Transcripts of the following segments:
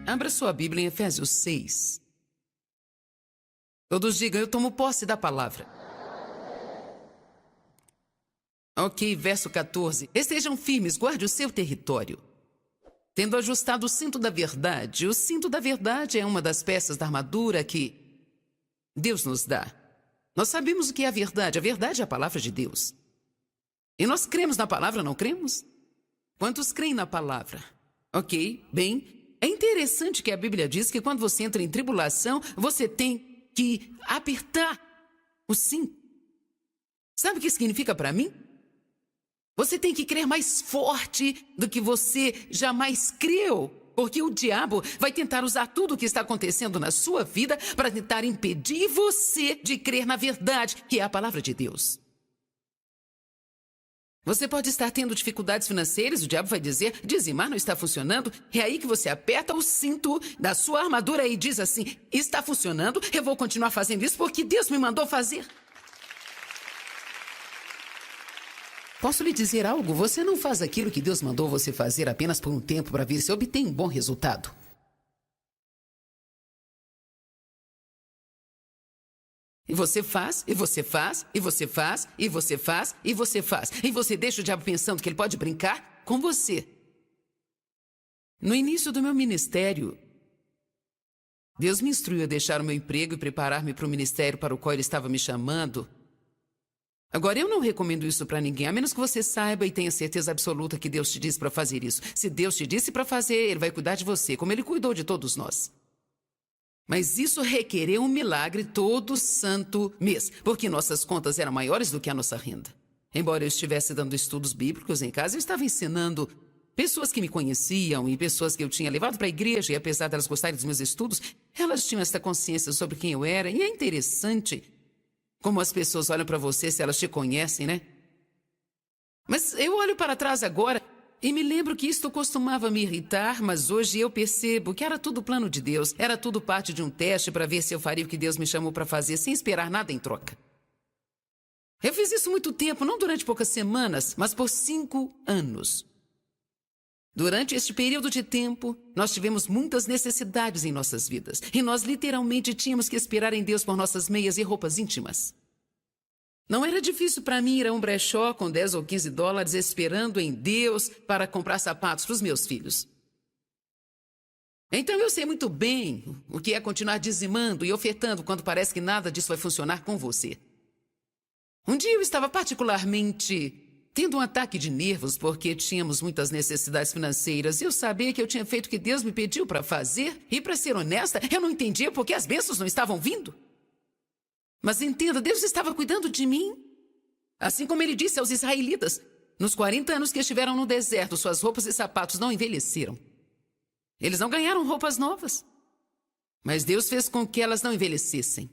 Abra sua Bíblia em Efésios 6. Todos digam, eu tomo posse da palavra. Ok, verso 14. Estejam firmes, guarde o seu território. Tendo ajustado o cinto da verdade. O cinto da verdade é uma das peças da armadura que Deus nos dá. Nós sabemos o que é a verdade. A verdade é a palavra de Deus. E nós cremos na palavra, não cremos? Quantos creem na palavra? Ok, bem, é interessante que a Bíblia diz que quando você entra em tribulação, você tem que apertar o cinto. Sabe o que significa para mim? Você tem que crer mais forte do que você jamais creu. Porque o diabo vai tentar usar tudo o que está acontecendo na sua vida para tentar impedir você de crer na verdade, que é a palavra de Deus. Você pode estar tendo dificuldades financeiras, o diabo vai dizer, dizimar não está funcionando. É aí que você aperta o cinto da sua armadura e diz assim, está funcionando, eu vou continuar fazendo isso porque Deus me mandou fazer. Posso lhe dizer algo? Você não faz aquilo que Deus mandou você fazer apenas por um tempo para ver se obtém um bom resultado. E você faz, e você faz, e você faz, e você faz, e você faz. E você deixa o diabo pensando que ele pode brincar com você. No início do meu ministério, Deus me instruiu a deixar o meu emprego e preparar-me para o ministério para o qual Ele estava me chamando. Agora, eu não recomendo isso para ninguém, a menos que você saiba e tenha certeza absoluta que Deus te disse para fazer isso. Se Deus te disse para fazer, Ele vai cuidar de você, como Ele cuidou de todos nós. Mas isso requereu um milagre todo santo mês, porque nossas contas eram maiores do que a nossa renda. Embora eu estivesse dando estudos bíblicos em casa, eu estava ensinando pessoas que me conheciam e pessoas que eu tinha levado para a igreja, e apesar delas gostarem dos meus estudos, elas tinham essa consciência sobre quem eu era, e é interessante como as pessoas olham para você se elas te conhecem, né? Mas eu olho para trás agora e me lembro que isto costumava me irritar, mas hoje eu percebo que era tudo plano de Deus. Era tudo parte de um teste para ver se eu faria o que Deus me chamou para fazer, sem esperar nada em troca. Eu fiz isso muito tempo, não durante poucas semanas, mas por 5 anos. Durante este período de tempo, nós tivemos muitas necessidades em nossas vidas. E nós literalmente tínhamos que esperar em Deus por nossas meias e roupas íntimas. Não era difícil para mim ir a um brechó com 10 ou 15 dólares esperando em Deus para comprar sapatos para os meus filhos. Então eu sei muito bem o que é continuar dizimando e ofertando quando parece que nada disso vai funcionar com você. Um dia eu estava particularmente tendo um ataque de nervos porque tínhamos muitas necessidades financeiras. Eu sabia que eu tinha feito o que Deus me pediu para fazer. E para ser honesta, eu não entendia porque as bênçãos não estavam vindo. Mas entenda, Deus estava cuidando de mim. Assim como Ele disse aos israelitas, nos 40 anos que estiveram no deserto, suas roupas e sapatos não envelheceram. Eles não ganharam roupas novas. Mas Deus fez com que elas não envelhecessem.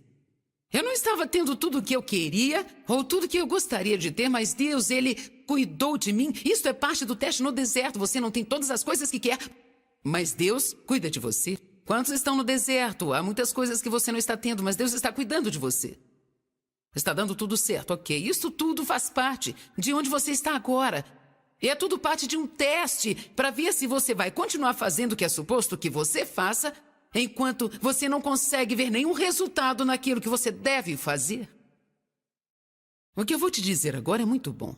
Eu não estava tendo tudo o que eu queria ou tudo o que eu gostaria de ter, mas Deus, Ele cuidou de mim. Isso é parte do teste no deserto. Você não tem todas as coisas que quer, mas Deus cuida de você. Quantos estão no deserto? Há muitas coisas que você não está tendo, mas Deus está cuidando de você. Está dando tudo certo, ok. Isso tudo faz parte de onde você está agora. E é tudo parte de um teste para ver se você vai continuar fazendo o que é suposto que você faça, enquanto você não consegue ver nenhum resultado naquilo que você deve fazer. O que eu vou te dizer agora é muito bom.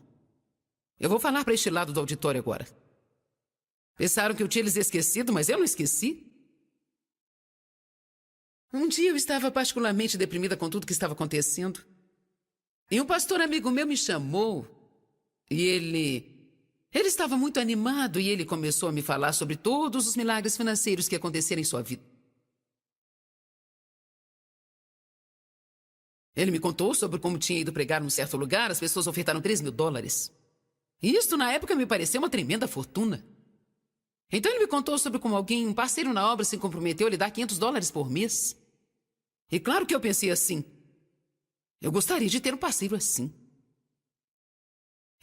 Eu vou falar para este lado do auditório agora. Pensaram que eu tinha eles esquecido, mas eu não esqueci. Um dia eu estava particularmente deprimida com tudo que estava acontecendo. E um pastor amigo meu me chamou e ele estava muito animado e ele começou a me falar sobre todos os milagres financeiros que aconteceram em sua vida. Ele me contou sobre como tinha ido pregar num certo lugar, as pessoas ofertaram $3.000. E isto na época me pareceu uma tremenda fortuna. Então ele me contou sobre como um parceiro na obra se comprometeu a lhe dar $500 por mês. E claro que eu pensei assim, eu gostaria de ter um parceiro assim.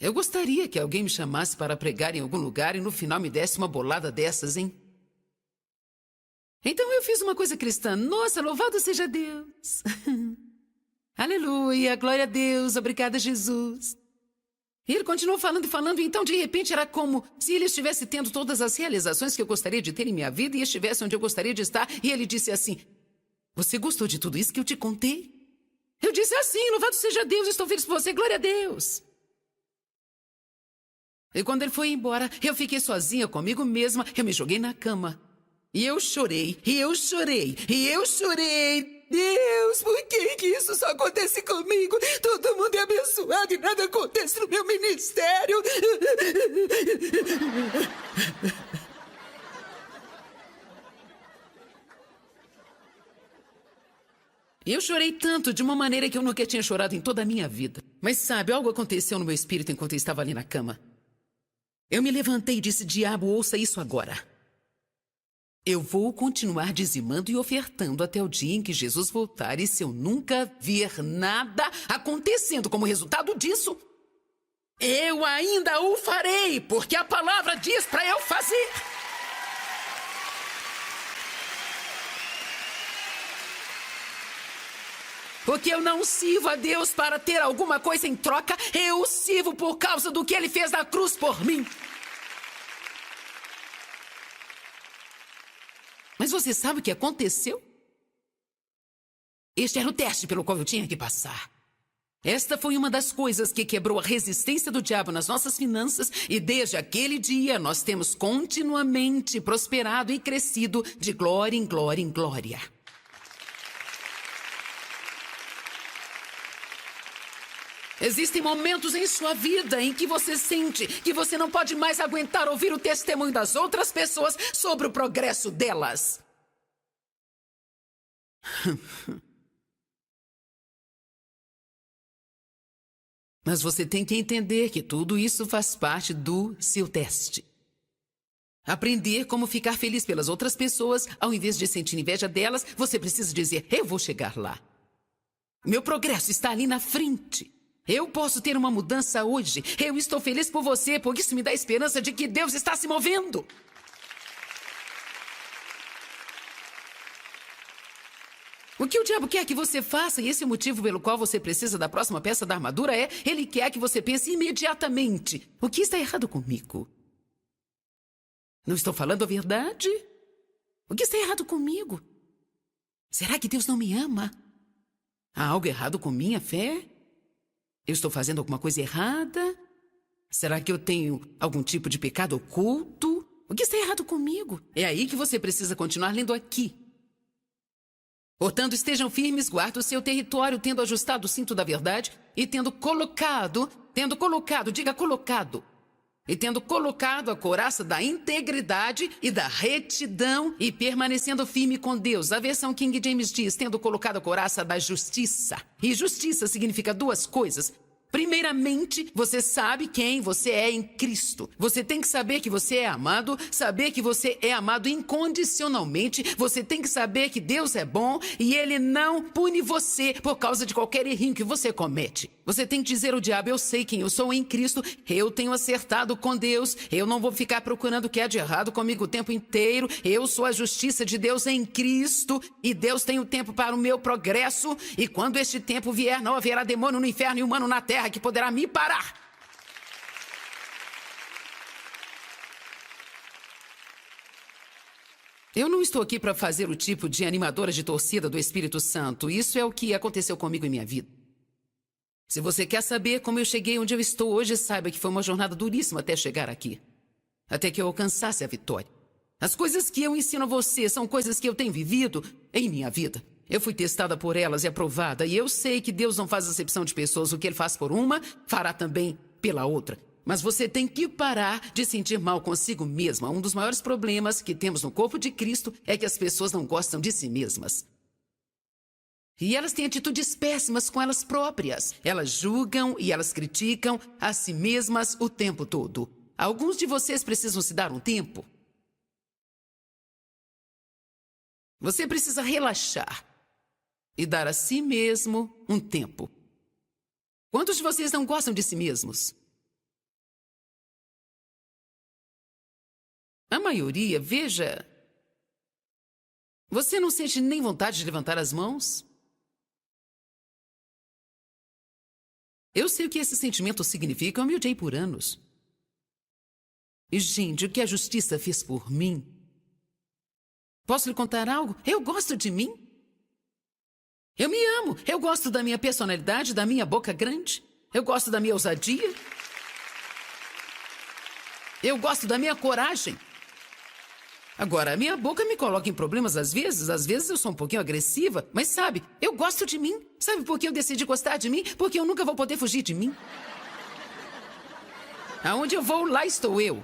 Eu gostaria que alguém me chamasse para pregar em algum lugar e no final me desse uma bolada dessas, hein? Então eu fiz uma coisa cristã. Nossa, louvado seja Deus! Aleluia, glória a Deus, obrigada Jesus. E ele continuou falando e falando, e então de repente era como se ele estivesse tendo todas as realizações que eu gostaria de ter em minha vida e estivesse onde eu gostaria de estar. E ele disse assim: você gostou de tudo isso que eu te contei? Eu disse assim: louvado seja Deus, estou feliz por você, glória a Deus. E quando ele foi embora, eu fiquei sozinha comigo mesma, eu me joguei na cama. E eu chorei, e eu chorei, e eu chorei. Deus, por que isso só acontece comigo? Todo mundo é abençoado e nada acontece no meu ministério. Eu chorei tanto, de uma maneira que eu nunca tinha chorado em toda a minha vida. Mas sabe, algo aconteceu no meu espírito enquanto eu estava ali na cama. Eu me levantei e disse: diabo, ouça isso agora. Eu vou continuar dizimando e ofertando até o dia em que Jesus voltar. E se eu nunca ver nada acontecendo como resultado disso, eu ainda o farei, porque a palavra diz para eu fazer. Porque eu não sirvo a Deus para ter alguma coisa em troca. Eu o sirvo por causa do que Ele fez na cruz por mim. Mas você sabe o que aconteceu? Este era o teste pelo qual eu tinha que passar. Esta foi uma das coisas que quebrou a resistência do diabo nas nossas finanças, e desde aquele dia nós temos continuamente prosperado e crescido de glória em glória em glória. Existem momentos em sua vida em que você sente que você não pode mais aguentar ouvir o testemunho das outras pessoas sobre o progresso delas. Mas você tem que entender que tudo isso faz parte do seu teste. Aprender como ficar feliz pelas outras pessoas, ao invés de sentir inveja delas, você precisa dizer: eu vou chegar lá. Meu progresso está ali na frente. Eu posso ter uma mudança hoje. Eu estou feliz por você, porque isso me dá esperança de que Deus está se movendo. O que o diabo quer que você faça, e esse é o motivo pelo qual você precisa da próxima peça da armadura, ele quer que você pense imediatamente: o que está errado comigo? Não estou falando a verdade? O que está errado comigo? Será que Deus não me ama? Há algo errado com minha fé? Eu estou fazendo alguma coisa errada? Será que eu tenho algum tipo de pecado oculto? O que está errado comigo? É aí que você precisa continuar lendo aqui. Portanto, estejam firmes, guardem o seu território, tendo ajustado o cinto da verdade e tendo colocado, diga colocado, e tendo colocado a couraça da integridade e da retidão e permanecendo firme com Deus. A versão King James diz: tendo colocado a couraça da justiça. E justiça significa duas coisas. Primeiramente, você sabe quem você é em Cristo. Você tem que saber que você é amado, saber que você é amado incondicionalmente. Você tem que saber que Deus é bom e Ele não pune você por causa de qualquer errinho que você comete. Você tem que dizer ao diabo: eu sei quem eu sou em Cristo, eu tenho acertado com Deus, eu não vou ficar procurando o que há de errado comigo o tempo inteiro. Eu sou a justiça de Deus em Cristo e Deus tem o tempo para o meu progresso. E quando este tempo vier, não haverá demônio no inferno e humano na terra que poderá me parar. Eu não estou aqui para fazer o tipo de animadora de torcida do Espírito Santo. Isso é o que aconteceu comigo em minha vida. Se você quer saber como eu cheguei onde eu estou hoje, saiba que foi uma jornada duríssima até chegar aqui. Até que eu alcançasse a vitória. As coisas que eu ensino a você são coisas que eu tenho vivido em minha vida. Eu fui testada por elas e aprovada, e eu sei que Deus não faz acepção de pessoas. O que Ele faz por uma, fará também pela outra. Mas você tem que parar de sentir mal consigo mesma. Um dos maiores problemas que temos no corpo de Cristo é que as pessoas não gostam de si mesmas. E elas têm atitudes péssimas com elas próprias. Elas julgam e elas criticam a si mesmas o tempo todo. Alguns de vocês precisam se dar um tempo. Você precisa relaxar e dar a si mesmo um tempo. Quantos de vocês não gostam de si mesmos? A maioria, veja. Você não sente nem vontade de levantar as mãos? Eu sei o que esse sentimento significa, eu me odiei por anos. E, gente, o que a justiça fez por mim? Posso lhe contar algo? Eu gosto de mim. Eu me amo. Eu gosto da minha personalidade, da minha boca grande. Eu gosto da minha ousadia. Eu gosto da minha coragem. Agora, a minha boca me coloca em problemas às vezes. Às vezes eu sou um pouquinho agressiva. Mas sabe, eu gosto de mim. Sabe por que eu decidi gostar de mim? Porque eu nunca vou poder fugir de mim. Aonde eu vou, lá estou eu.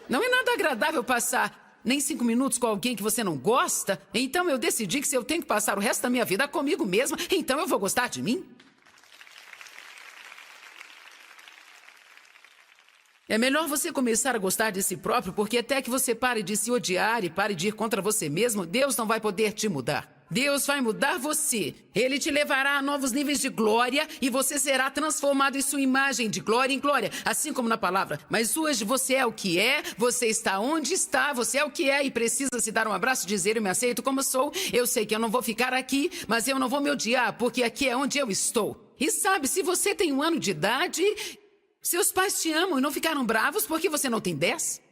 Não é nada agradável passar nem 5 minutos com alguém que você não gosta. Então eu decidi que se eu tenho que passar o resto da minha vida comigo mesma, então eu vou gostar de mim. É melhor você começar a gostar de si próprio, porque até que você pare de se odiar e pare de ir contra você mesmo, Deus não vai poder te mudar. Deus vai mudar você. Ele te levará a novos níveis de glória e você será transformado em sua imagem de glória em glória, assim como na palavra. Mas hoje você é o que é, você está onde está, você é o que é e precisa se dar um abraço e dizer: eu me aceito como sou. Eu sei que eu não vou ficar aqui, mas eu não vou me odiar, porque aqui é onde eu estou. E sabe, se você tem 1 ano de idade, seus pais te amam e não ficaram bravos porque você não tem 10?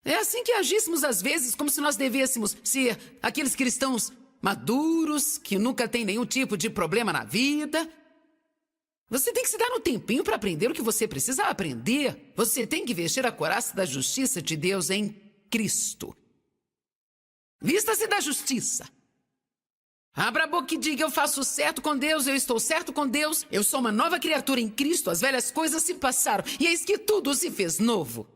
É assim que agíssemos às vezes, como se nós devêssemos ser aqueles cristãos maduros, que nunca têm nenhum tipo de problema na vida. Você tem que se dar um tempinho para aprender o que você precisa aprender. Você tem que vestir a couraça da justiça de Deus em Cristo. Vista-se da justiça. Abra a boca e diga: eu faço certo com Deus, eu estou certo com Deus, eu sou uma nova criatura em Cristo, as velhas coisas se passaram, e eis que tudo se fez novo.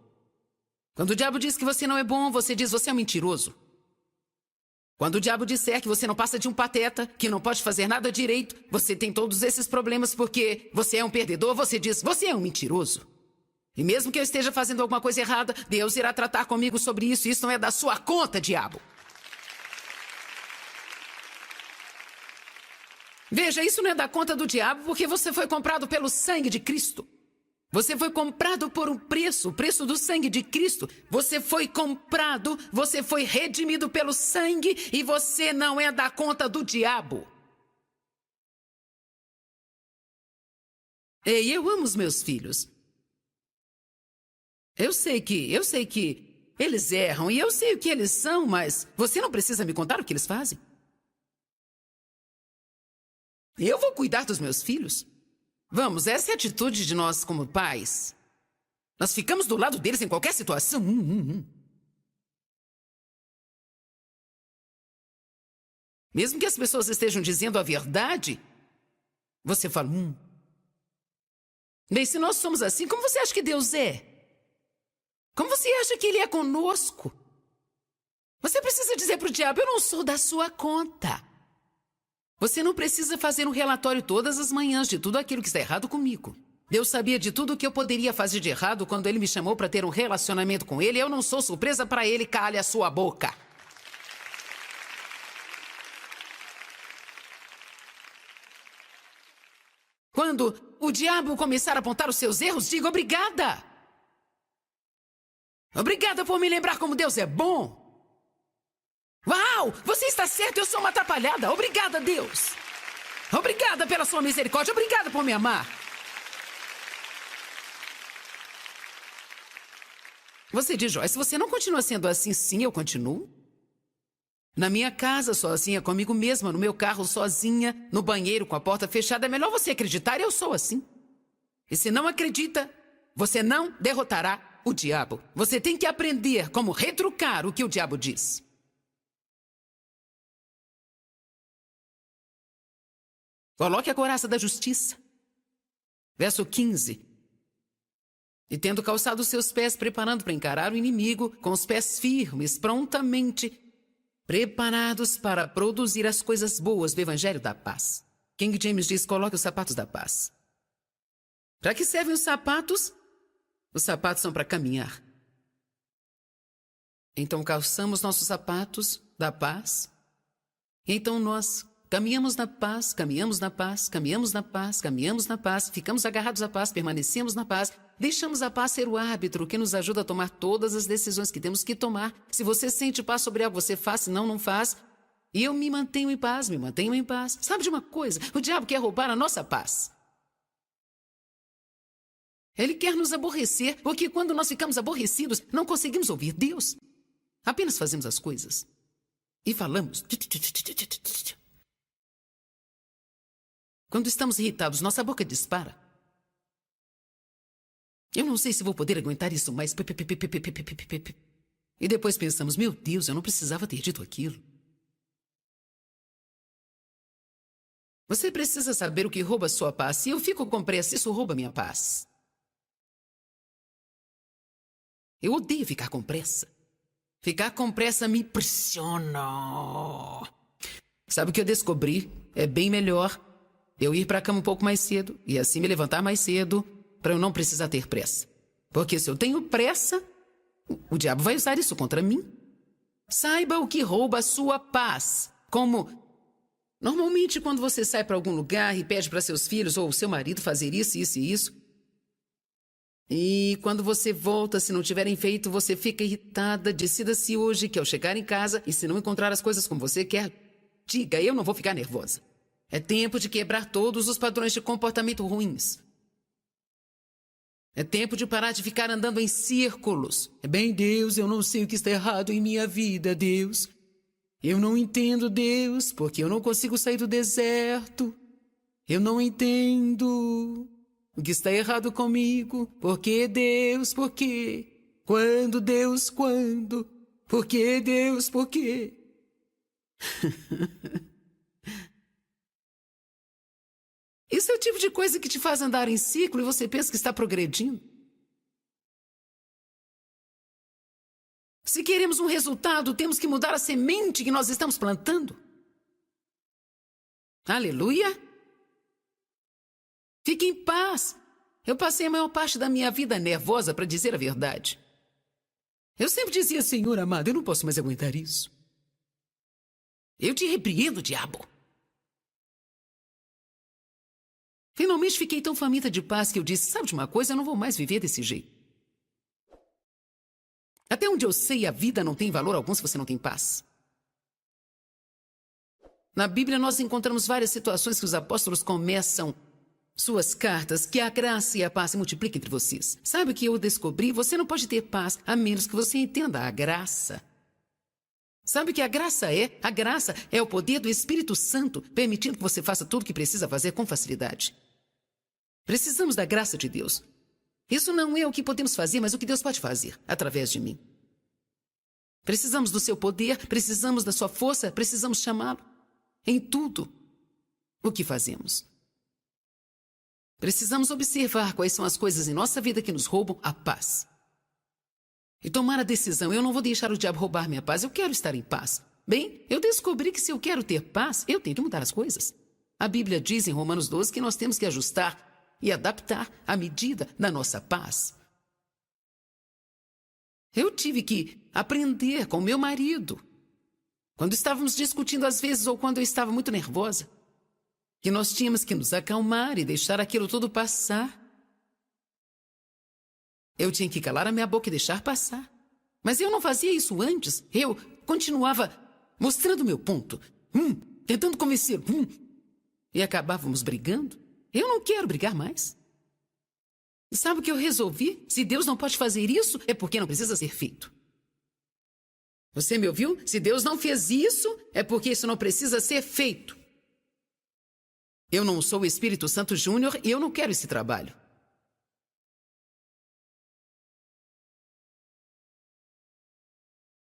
Quando o diabo diz que você não é bom, você diz: você é um mentiroso. Quando o diabo disser que você não passa de um pateta, que não pode fazer nada direito, você tem todos esses problemas porque você é um perdedor, você diz: você é um mentiroso. E mesmo que eu esteja fazendo alguma coisa errada, Deus irá tratar comigo sobre isso, isso não é da sua conta, diabo. Veja, isso não é da conta do diabo porque você foi comprado pelo sangue de Cristo. Você foi comprado por um preço, o preço do sangue de Cristo. Você foi comprado, você foi redimido pelo sangue e você não é da conta do diabo. Ei, eu amo os meus filhos. Eu sei que eles erram e eu sei o que eles são, mas você não precisa me contar o que eles fazem. Eu vou cuidar dos meus filhos. Vamos, essa é a atitude de nós como pais. Nós ficamos do lado deles em qualquer situação. Mesmo que as pessoas estejam dizendo a verdade, você fala: Bem, se nós somos assim, como você acha que Deus é? Como você acha que Ele é conosco? Você precisa dizer para o diabo: eu não sou da sua conta. Você não precisa fazer um relatório todas as manhãs de tudo aquilo que está errado comigo. Deus sabia de tudo o que eu poderia fazer de errado quando Ele me chamou para ter um relacionamento com Ele. Eu não sou surpresa para Ele, cale a sua boca. Quando o diabo começar a apontar os seus erros, diga: obrigada. Obrigada por me lembrar como Deus é bom. Uau! Você está certo, eu sou uma atrapalhada. Obrigada, Deus. Obrigada pela sua misericórdia. Obrigada por me amar. Você diz: Joyce, você não continua sendo assim? Sim, eu continuo. Na minha casa, sozinha, comigo mesma, no meu carro, sozinha, no banheiro, com a porta fechada. É melhor você acreditar, eu sou assim. E se não acredita, você não derrotará o diabo. Você tem que aprender como retrucar o que o diabo diz. Coloque a couraça da justiça. Verso 15. E tendo calçado os seus pés, preparando para encarar o inimigo, com os pés firmes, prontamente, preparados para produzir as coisas boas do Evangelho da Paz. King James diz: coloque os sapatos da paz. Para que servem os sapatos? Os sapatos são para caminhar. Então calçamos nossos sapatos da paz. E então nós caminhamos na paz, caminhamos na paz, caminhamos na paz, caminhamos na paz, ficamos agarrados à paz, permanecemos na paz, deixamos a paz ser o árbitro que nos ajuda a tomar todas as decisões que temos que tomar. Se você sente paz sobre algo, você faz, se não, não faz. E eu me mantenho em paz, me mantenho em paz. Sabe de uma coisa? O diabo quer roubar a nossa paz. Ele quer nos aborrecer, porque quando nós ficamos aborrecidos, não conseguimos ouvir Deus. Apenas fazemos as coisas e falamos. Quando estamos irritados, nossa boca dispara. Eu não sei se vou poder aguentar isso mais. E depois pensamos, meu Deus, eu não precisava ter dito aquilo. Você precisa saber o que rouba sua paz. Se eu fico com pressa, isso rouba minha paz. Eu odeio ficar com pressa. Ficar com pressa me pressiona. Sabe o que eu descobri? É bem melhor eu ir para a cama um pouco mais cedo e assim me levantar mais cedo para eu não precisar ter pressa. Porque se eu tenho pressa, o diabo vai usar isso contra mim. Saiba o que rouba a sua paz. Como normalmente quando você sai para algum lugar e pede para seus filhos ou seu marido fazer isso, isso e isso, e quando você volta, se não tiverem feito, você fica irritada. Decida-se hoje que ao chegar em casa e se não encontrar as coisas como você quer, diga, eu não vou ficar nervosa. É tempo de quebrar todos os padrões de comportamento ruins. É tempo de parar de ficar andando em círculos. Bem, Deus, eu não sei o que está errado em minha vida, Deus. Eu não entendo, Deus, porque eu não consigo sair do deserto. Eu não entendo o que está errado comigo. Por que, Deus, por quê? Quando, Deus, quando? Por que, Deus, por quê? Isso é o tipo de coisa que te faz andar em ciclo e você pensa que está progredindo. Se queremos um resultado, temos que mudar a semente que nós estamos plantando. Aleluia! Fique em paz. Eu passei a maior parte da minha vida nervosa, para dizer a verdade. Eu sempre dizia, Senhor amado, eu não posso mais aguentar isso. Eu te repreendo, diabo. Finalmente fiquei tão faminta de paz que eu disse, sabe de uma coisa, eu não vou mais viver desse jeito. Até onde eu sei, a vida não tem valor algum se você não tem paz. Na Bíblia nós encontramos várias situações que os apóstolos começam suas cartas, que a graça e a paz se multipliquem entre vocês. Sabe o que eu descobri? Você não pode ter paz a menos que você entenda a graça. Sabe o que a graça é? A graça é o poder do Espírito Santo, permitindo que você faça tudo o que precisa fazer com facilidade. Precisamos da graça de Deus. Isso não é o que podemos fazer, mas o que Deus pode fazer através de mim. Precisamos do seu poder, precisamos da sua força, precisamos chamá-lo em tudo o que fazemos. Precisamos observar quais são as coisas em nossa vida que nos roubam a paz. E tomar a decisão, eu não vou deixar o diabo roubar minha paz, eu quero estar em paz. Bem, eu descobri que se eu quero ter paz, eu tenho que mudar as coisas. A Bíblia diz em Romanos 12 que nós temos que ajustar e adaptar à medida da nossa paz. Eu tive que aprender com meu marido, quando estávamos discutindo às vezes ou quando eu estava muito nervosa, que nós tínhamos que nos acalmar e deixar aquilo tudo passar. Eu tinha que calar a minha boca e deixar passar. Mas eu não fazia isso antes. Eu continuava mostrando meu ponto, tentando convencer, e acabávamos brigando. Eu não quero brigar mais. E sabe o que eu resolvi? Se Deus não pode fazer isso, é porque não precisa ser feito. Você me ouviu? Se Deus não fez isso, é porque isso não precisa ser feito. Eu não sou o Espírito Santo Júnior e eu não quero esse trabalho.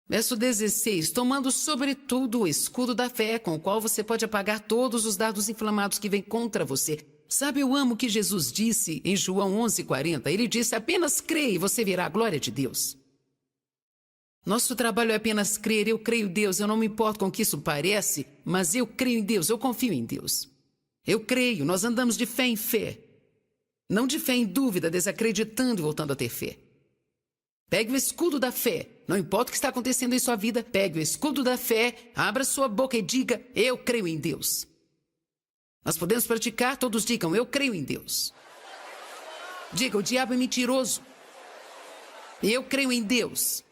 Verso 16. Tomando sobretudo o escudo da fé, com o qual você pode apagar todos os dardos inflamados que vêm contra você. Sabe, eu amo o que Jesus disse em João 11:40. Ele disse, apenas creia e você verá a glória de Deus. Nosso trabalho é apenas crer. Eu creio em Deus, eu não me importo com o que isso parece, mas eu creio em Deus, eu confio em Deus. Eu creio, nós andamos de fé em fé. Não de fé em dúvida, desacreditando e voltando a ter fé. Pegue o escudo da fé. Não importa o que está acontecendo em sua vida, pegue o escudo da fé, abra sua boca e diga, eu creio em Deus. Nós podemos praticar, todos digam, eu creio em Deus. Diga, o diabo é mentiroso. Eu creio em Deus.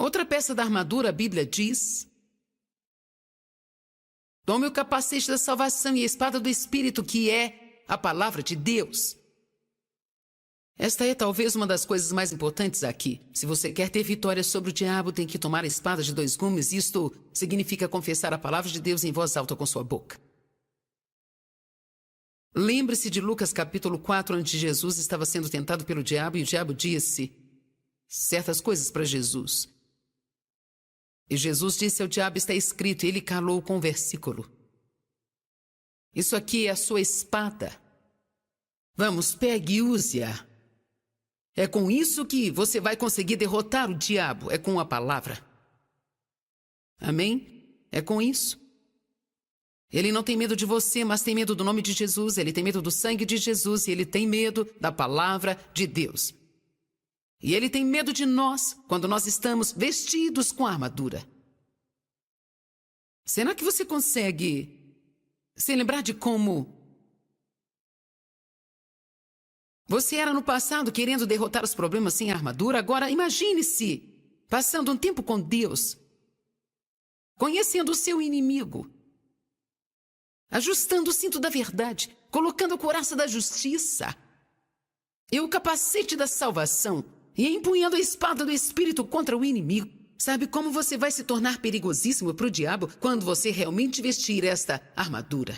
Outra peça da armadura, a Bíblia diz: tome o capacete da salvação e a espada do Espírito, que é a palavra de Deus. Esta é talvez uma das coisas mais importantes aqui. Se você quer ter vitória sobre o diabo, tem que tomar a espada de 2 gumes. Isto significa confessar a palavra de Deus em voz alta com sua boca. Lembre-se de Lucas capítulo 4, onde Jesus estava sendo tentado pelo diabo e o diabo disse certas coisas para Jesus. E Jesus disse ao diabo: está escrito, e ele calou com o versículo. Isso aqui é a sua espada. Vamos, pegue e use-a. É com isso que você vai conseguir derrotar o diabo. É com a palavra. Amém? É com isso. Ele não tem medo de você, mas tem medo do nome de Jesus. Ele tem medo do sangue de Jesus e ele tem medo da palavra de Deus. E ele tem medo de nós quando nós estamos vestidos com a armadura. Será que você consegue se lembrar de como você era no passado querendo derrotar os problemas sem armadura? Agora imagine-se passando um tempo com Deus, conhecendo o seu inimigo, ajustando o cinto da verdade, colocando a couraça da justiça e o capacete da salvação e empunhando a espada do Espírito contra o inimigo. Sabe como você vai se tornar perigosíssimo para o diabo quando você realmente vestir esta armadura?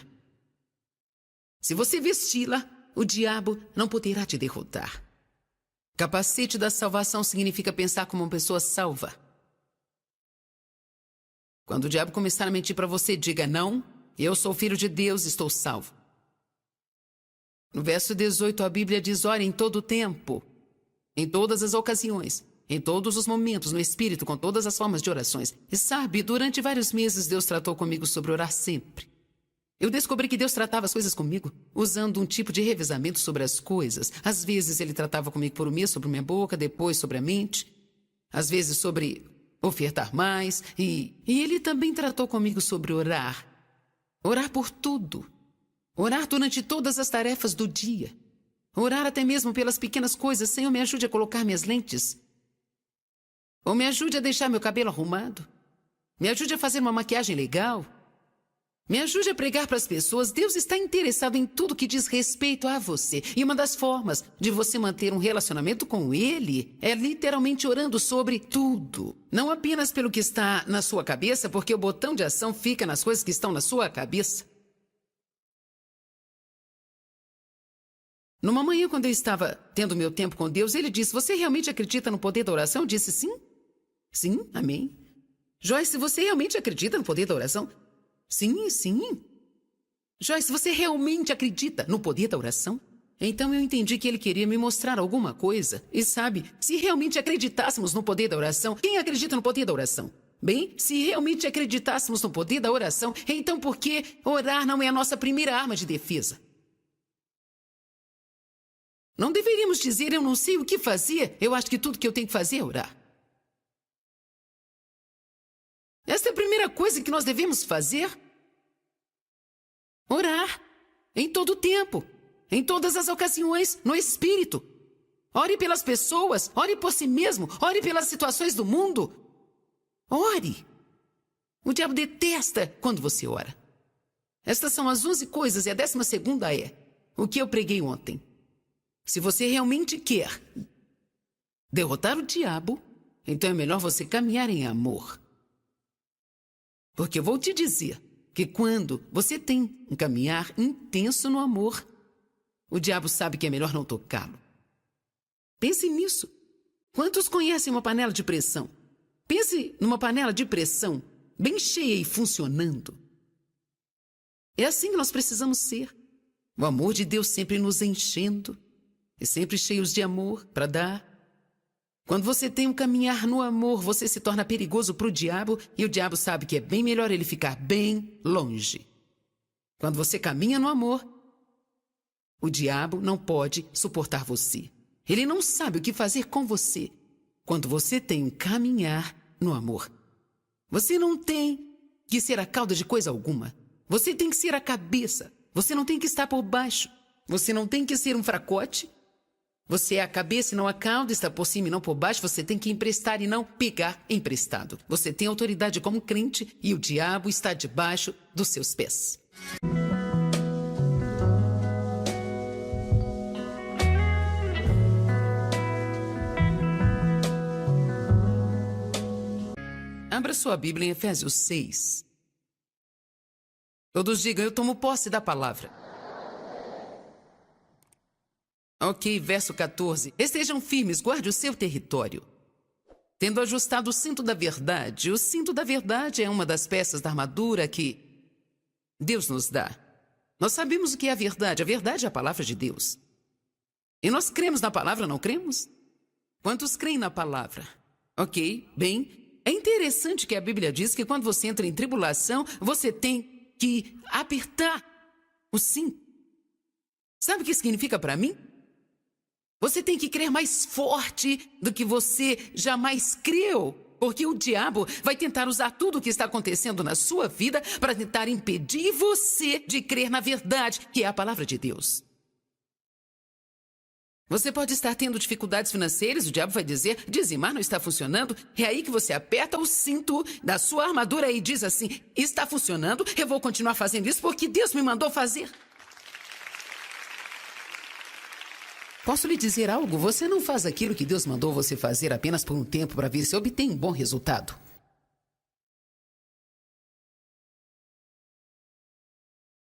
Se você vesti-la, o diabo não poderá te derrotar. Capacete da salvação significa pensar como uma pessoa salva. Quando o diabo começar a mentir para você, diga: não, eu sou filho de Deus, estou salvo. No verso 18, a Bíblia diz: ore em todo o tempo, em todas as ocasiões, em todos os momentos, no Espírito, com todas as formas de orações. E sabe, durante vários meses Deus tratou comigo sobre orar sempre. Eu descobri que Deus tratava as coisas comigo usando um tipo de revezamento sobre as coisas. Às vezes ele tratava comigo por um mês sobre minha boca, depois sobre a mente. Às vezes sobre ofertar mais. E ele também tratou comigo sobre orar. Orar por tudo. Orar durante todas as tarefas do dia. Orar até mesmo pelas pequenas coisas. Senhor, me ajude a colocar minhas lentes. Ou me ajude a deixar meu cabelo arrumado. Me ajude a fazer uma maquiagem legal. Me ajude a pregar para as pessoas. Deus está interessado em tudo que diz respeito a você. E uma das formas de você manter um relacionamento com Ele é literalmente orando sobre tudo. Não apenas pelo que está na sua cabeça, porque o botão de ação fica nas coisas que estão na sua cabeça. Numa manhã, quando eu estava tendo meu tempo com Deus, Ele disse: você realmente acredita no poder da oração? Eu disse: sim. Sim, amém. Joyce, você realmente acredita no poder da oração? Sim, sim. Joyce, você realmente acredita no poder da oração? Então eu entendi que ele queria me mostrar alguma coisa. E sabe, se realmente acreditássemos no poder da oração, quem acredita no poder da oração? Bem, se realmente acreditássemos no poder da oração, então por que orar não é a nossa primeira arma de defesa? Não deveríamos dizer: eu não sei o que fazer, eu acho que tudo que eu tenho que fazer é orar. Esta é a primeira coisa que nós devemos fazer. Orar. Em todo o tempo. Em todas as ocasiões. No Espírito. Ore pelas pessoas. Ore por si mesmo. Ore pelas situações do mundo. Ore. O diabo detesta quando você ora. Estas são as 11 coisas e a 12ª é o que eu preguei ontem. Se você realmente quer derrotar o diabo, então é melhor você caminhar em amor. Porque eu vou te dizer que quando você tem um caminhar intenso no amor, o diabo sabe que é melhor não tocá-lo. Pense nisso. Quantos conhecem uma panela de pressão? Pense numa panela de pressão bem cheia e funcionando. É assim que nós precisamos ser. O amor de Deus sempre nos enchendo e sempre cheios de amor para dar. Quando você tem um caminhar no amor, você se torna perigoso para o diabo e o diabo sabe que é bem melhor ele ficar bem longe. Quando você caminha no amor, o diabo não pode suportar você. Ele não sabe o que fazer com você. Quando você tem um caminhar no amor, você não tem que ser a cauda de coisa alguma. Você tem que ser a cabeça. Você não tem que estar por baixo. Você não tem que ser um fracote. Você é a cabeça e não a cauda, está por cima e não por baixo, você tem que emprestar e não pegar emprestado. Você tem autoridade como crente e o diabo está debaixo dos seus pés. Abra sua Bíblia em Efésios 6. Todos digam, eu tomo posse da palavra. Ok, verso 14. Estejam firmes, guarde o seu território. Tendo ajustado o cinto da verdade. O cinto da verdade é uma das peças da armadura que Deus nos dá. Nós sabemos o que é a verdade. A verdade é a palavra de Deus. E nós cremos na palavra, não cremos? Quantos creem na palavra? Ok, bem, é interessante que a Bíblia diz que quando você entra em tribulação, você tem que apertar o cinto. Sabe o que significa para mim? Você tem que crer mais forte do que você jamais creu. Porque o diabo vai tentar usar tudo o que está acontecendo na sua vida para tentar impedir você de crer na verdade, que é a palavra de Deus. Você pode estar tendo dificuldades financeiras, o diabo vai dizer, dizimar não está funcionando. É aí que você aperta o cinto da sua armadura e diz assim, está funcionando, eu vou continuar fazendo isso porque Deus me mandou fazer. Posso lhe dizer algo? Você não faz aquilo que Deus mandou você fazer apenas por um tempo para ver se obtém um bom resultado.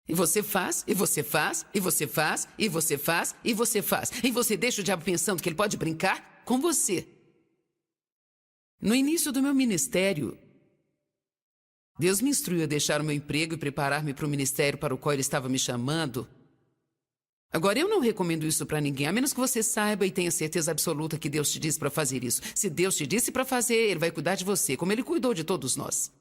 E você faz, e você faz, e você faz, e você faz, e você faz. E você deixa o diabo pensando que ele pode brincar com você. No início do meu ministério, Deus me instruiu a deixar o meu emprego e preparar-me para o ministério para o qual Ele estava me chamando. Agora, eu não recomendo isso para ninguém, a menos que você saiba e tenha certeza absoluta que Deus te disse para fazer isso. Se Deus te disse para fazer, Ele vai cuidar de você, como Ele cuidou de todos nós.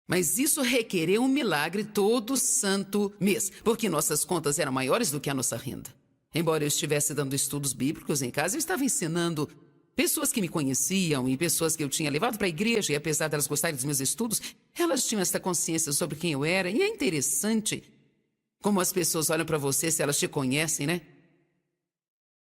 Mas isso requereu um milagre todo santo mês, porque nossas contas eram maiores do que a nossa renda. Embora eu estivesse dando estudos bíblicos em casa, eu estava ensinando pessoas que me conheciam e pessoas que eu tinha levado para a igreja, e apesar delas gostarem dos meus estudos, elas tinham essa consciência sobre quem eu era, e é interessante como as pessoas olham para você se elas te conhecem, né?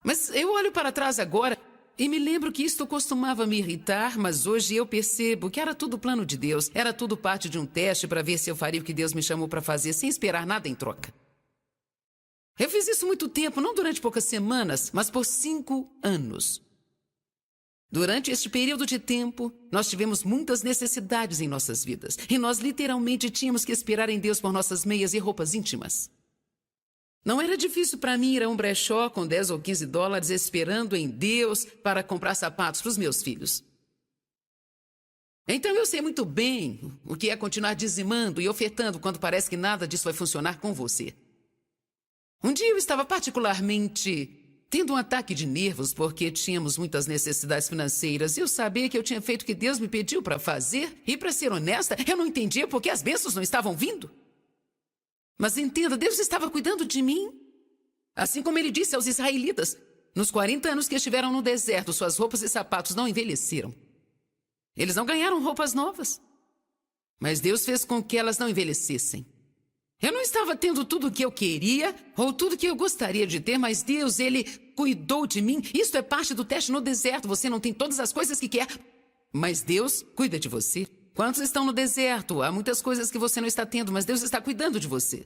Mas eu olho para trás agora e me lembro que isto costumava me irritar, mas hoje eu percebo que era tudo plano de Deus. Era tudo parte de um teste para ver se eu faria o que Deus me chamou para fazer, sem esperar nada em troca. Eu fiz isso muito tempo, não durante poucas semanas, mas por 5 anos. Durante este período de tempo, nós tivemos muitas necessidades em nossas vidas. E nós literalmente tínhamos que esperar em Deus por nossas meias e roupas íntimas. Não era difícil para mim ir a um brechó com 10 ou 15 dólares esperando em Deus para comprar sapatos para os meus filhos. Então eu sei muito bem o que é continuar dizimando e ofertando quando parece que nada disso vai funcionar com você. Um dia eu estava particularmente tendo um ataque de nervos porque tínhamos muitas necessidades financeiras. Eu sabia que eu tinha feito o que Deus me pediu para fazer. E para ser honesta, eu não entendia porque as bênçãos não estavam vindo. Mas entenda, Deus estava cuidando de mim. Assim como Ele disse aos israelitas, nos 40 anos que estiveram no deserto, suas roupas e sapatos não envelheceram. Eles não ganharam roupas novas. Mas Deus fez com que elas não envelhecessem. Eu não estava tendo tudo o que eu queria ou tudo o que eu gostaria de ter, mas Deus, Ele cuidou de mim. Isso é parte do teste no deserto. Você não tem todas as coisas que quer, mas Deus cuida de você. Quantos estão no deserto? Há muitas coisas que você não está tendo, mas Deus está cuidando de você.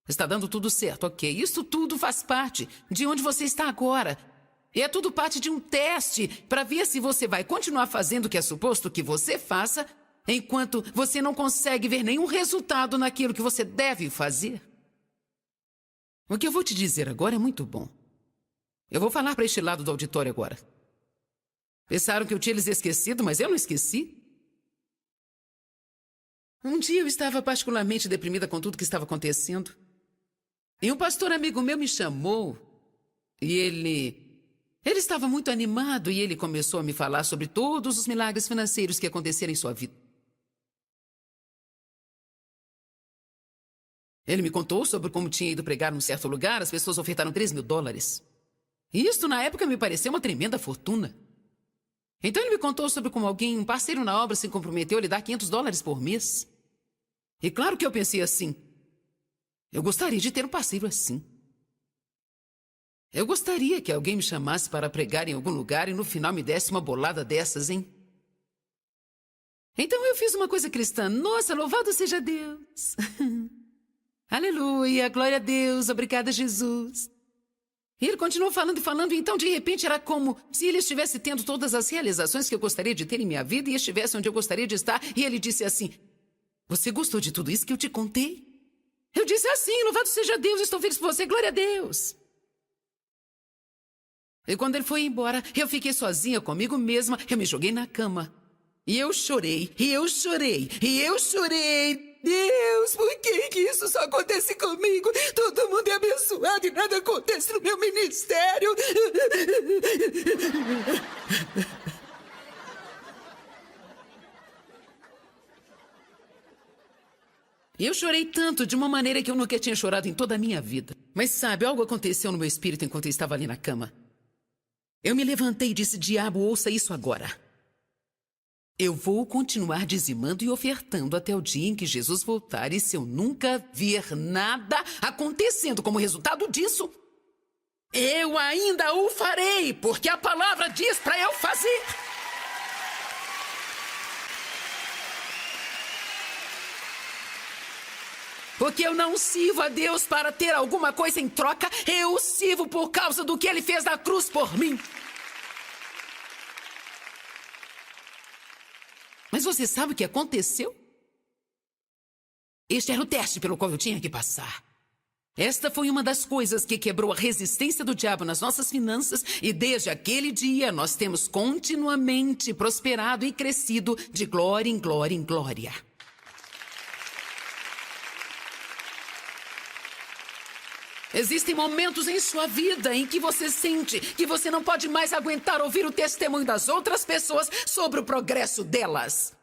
Está dando tudo certo, ok. Isso tudo faz parte de onde você está agora. E é tudo parte de um teste para ver se você vai continuar fazendo o que é suposto que você faça, enquanto você não consegue ver nenhum resultado naquilo que você deve fazer. O que eu vou te dizer agora é muito bom. Eu vou falar para este lado do auditório agora. Pensaram que eu tinha eles esquecido, mas eu não esqueci. Um dia eu estava particularmente deprimida com tudo que estava acontecendo. E um pastor amigo meu me chamou e ele estava muito animado e ele começou a me falar sobre todos os milagres financeiros que aconteceram em sua vida. Ele me contou sobre como tinha ido pregar num certo lugar, as pessoas ofertaram $3.000. E isso na época me pareceu uma tremenda fortuna. Então ele me contou sobre como um parceiro na obra se comprometeu a lhe dar $500 por mês. E claro que eu pensei assim, eu gostaria de ter um parceiro assim. Eu gostaria que alguém me chamasse para pregar em algum lugar e no final me desse uma bolada dessas, hein? Então eu fiz uma coisa cristã. Nossa, louvado seja Deus! Aleluia, glória a Deus, obrigada, Jesus. E ele continuou falando e falando, e então de repente era como se ele estivesse tendo todas as realizações que eu gostaria de ter em minha vida e estivesse onde eu gostaria de estar. E ele disse assim: você gostou de tudo isso que eu te contei? Eu disse assim: louvado seja Deus, estou feliz por você, glória a Deus. E quando ele foi embora, eu fiquei sozinha comigo mesma, eu me joguei na cama. E eu chorei, e eu chorei, e eu chorei. Deus, por que isso só acontece comigo? Todo mundo é abençoado e nada acontece no meu ministério. E eu chorei tanto, de uma maneira que eu nunca tinha chorado em toda a minha vida. Mas sabe, algo aconteceu no meu espírito enquanto eu estava ali na cama. Eu me levantei e disse: diabo, ouça isso agora. Eu vou continuar dizimando e ofertando até o dia em que Jesus voltar. E se eu nunca ver nada acontecendo como resultado disso, eu ainda o farei, porque a palavra diz para eu fazer. Porque eu não sirvo a Deus para ter alguma coisa em troca. Eu o sirvo por causa do que Ele fez na cruz por mim. Mas você sabe o que aconteceu? Este era o teste pelo qual eu tinha que passar. Esta foi uma das coisas que quebrou a resistência do diabo nas nossas finanças, e desde aquele dia nós temos continuamente prosperado e crescido de glória em glória em glória. Existem momentos em sua vida em que você sente que você não pode mais aguentar ouvir o testemunho das outras pessoas sobre o progresso delas.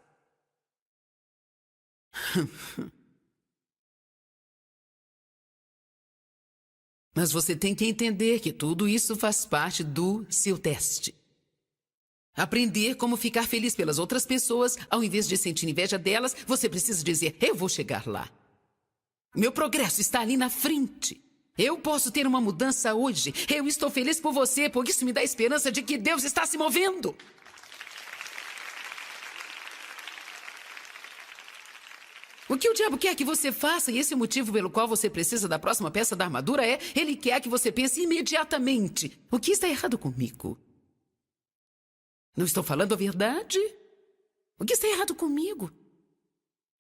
Mas você tem que entender que tudo isso faz parte do seu teste. Aprender como ficar feliz pelas outras pessoas, ao invés de sentir inveja delas, você precisa dizer: eu vou chegar lá. Meu progresso está ali na frente. Eu posso ter uma mudança hoje. Eu estou feliz por você, porque isso me dá esperança de que Deus está se movendo. O que o diabo quer que você faça, e esse é o motivo pelo qual você precisa da próxima peça da armadura, ele quer que você pense imediatamente: o que está errado comigo? Não estou falando a verdade? O que está errado comigo?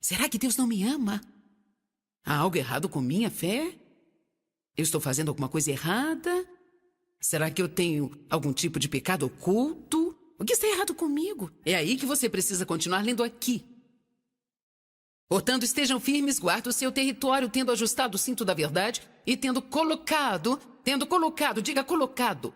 Será que Deus não me ama? Há algo errado com minha fé? Eu estou fazendo alguma coisa errada? Será que eu tenho algum tipo de pecado oculto? O que está errado comigo? É aí que você precisa continuar lendo aqui. Portanto, estejam firmes, guardem o seu território, tendo ajustado o cinto da verdade e tendo colocado, diga colocado,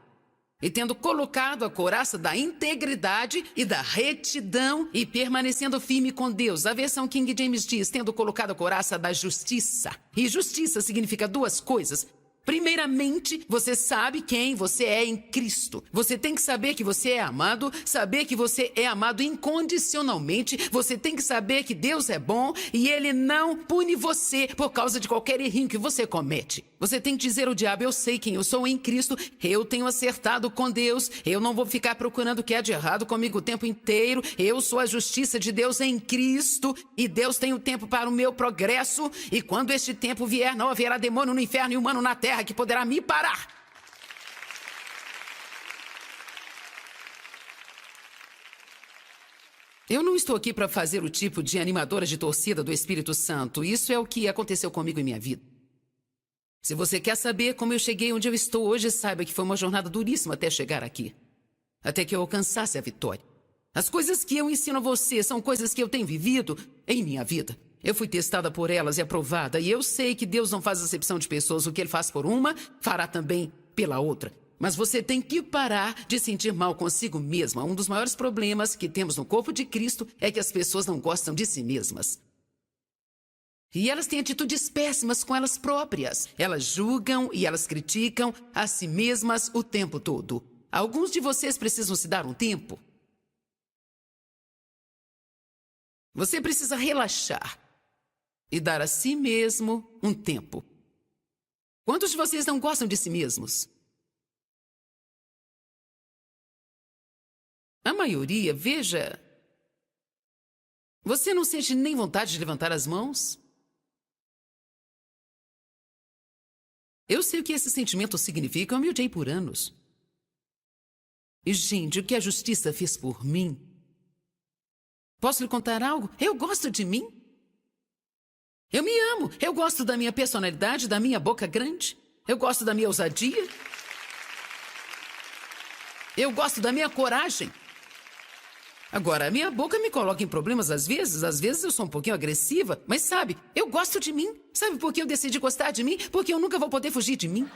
e tendo colocado a couraça da integridade e da retidão e permanecendo firme com Deus. A versão King James diz: tendo colocado a couraça da justiça. E justiça significa duas coisas. Primeiramente, você sabe quem você é em Cristo. Você tem que saber que você é amado, saber que você é amado incondicionalmente. Você tem que saber que Deus é bom e Ele não pune você por causa de qualquer errinho que você comete. Você tem que dizer ao diabo: eu sei quem eu sou em Cristo, eu tenho acertado com Deus, eu não vou ficar procurando o que é de errado comigo o tempo inteiro. Eu sou a justiça de Deus em Cristo e Deus tem o tempo para o meu progresso. E quando este tempo vier, não haverá demônio no inferno e humano na terra que poderá me parar. Eu não estou aqui para fazer o tipo de animadora de torcida do Espírito Santo. Isso é o que aconteceu comigo em minha vida. Se você quer saber como eu cheguei onde eu estou hoje, saiba que foi uma jornada duríssima até chegar aqui. Até que eu alcançasse a vitória. As coisas que eu ensino a você são coisas que eu tenho vivido em minha vida. Eu fui testada por elas e aprovada, e eu sei que Deus não faz acepção de pessoas. O que Ele faz por uma, fará também pela outra. Mas você tem que parar de sentir mal consigo mesma. Um dos maiores problemas que temos no corpo de Cristo é que as pessoas não gostam de si mesmas. E elas têm atitudes péssimas com elas próprias. Elas julgam e elas criticam a si mesmas o tempo todo. Alguns de vocês precisam se dar um tempo. Você precisa relaxar e dar a si mesmo um tempo. Quantos de vocês não gostam de si mesmos? A maioria, veja... Você não sente nem vontade de levantar as mãos? Eu sei o que esse sentimento significa, eu me odiei por anos. E, gente, o que a justiça fez por mim? Posso lhe contar algo? Eu gosto de mim. Eu me amo. Eu gosto da minha personalidade, da minha boca grande. Eu gosto da minha ousadia. Eu gosto da minha coragem. Agora, a minha boca me coloca em problemas às vezes eu sou um pouquinho agressiva, mas sabe, eu gosto de mim. Sabe por que eu decidi gostar de mim? Porque eu nunca vou poder fugir de mim.